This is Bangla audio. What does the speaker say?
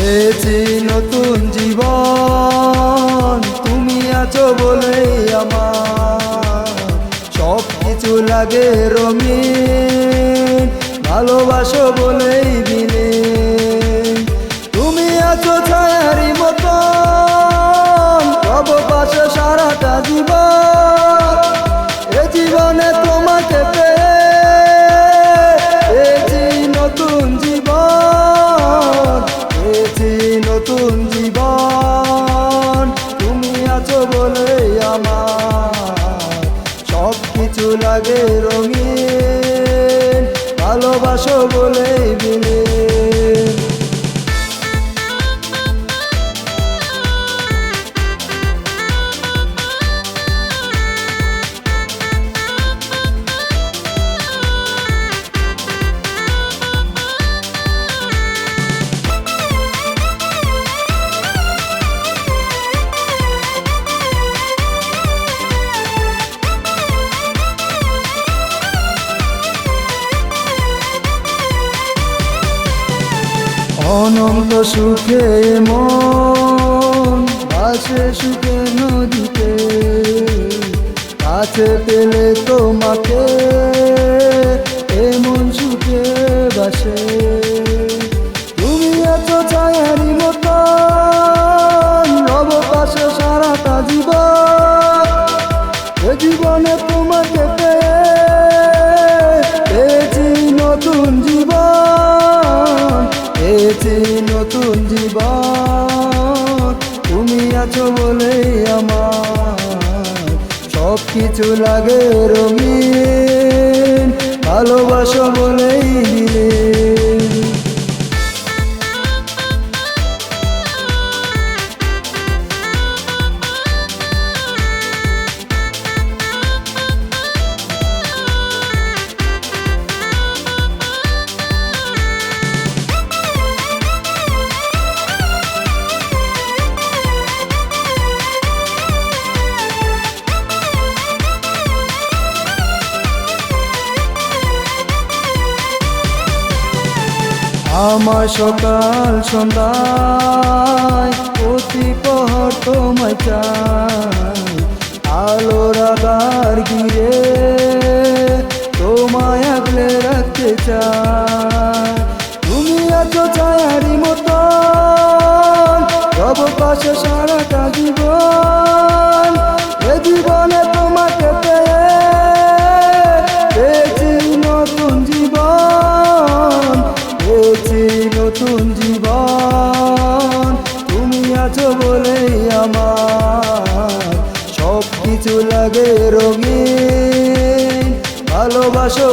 পেয়েছি নতুন জীবন, তুমি আছো বলেই আমার সব কিছু লাগে রঙিন, ভালোবাসো বলেই বিলীন। তুমি আছো ছায়ারি মতন, সব পাশে সারাটা জীবন। এ জীবনে তোমাকে পেয়েছি নতুন জীবন, পেয়েছি নতুন জীবন। তুমি আছো বলেই আমার সব কিছু লাগে রঙিন, ভালোবাসো বলেই বিলীন। অনন্ত সুখে মন ভাসে সুখে নদীতে, কাছে পেলে তোমাকে এমন সুখে বাসে। তুমি আছো ছায়ারি মতন, রব পাশে সারাটা জীবন। এ জীবনে তোমাকে পেয়েছি নতুন জীবন, পেয়েছি নতুন জীবন। তুমি আছো বলেই আমার সব কিছু লাগে রঙিন, ভালোবাসো বলেই বিলীন। আমার সকাল সন্ধ্যায় প্রতি প্রহর তোমায় চাই, আলোর আধার ঘিরে তোমায় আগলে রাখতে চাই। তুমি আছো ছায়ারি মতন, সব পাশে সারাটা জীবন। এ জীবনে তোমাকে পেয়েছি নতুন জীবন, পেয়েছি নতুন জীবন। তুমি আছো বলেই আমার সব কিছু লাগে রঙিন, ভালোবাসো।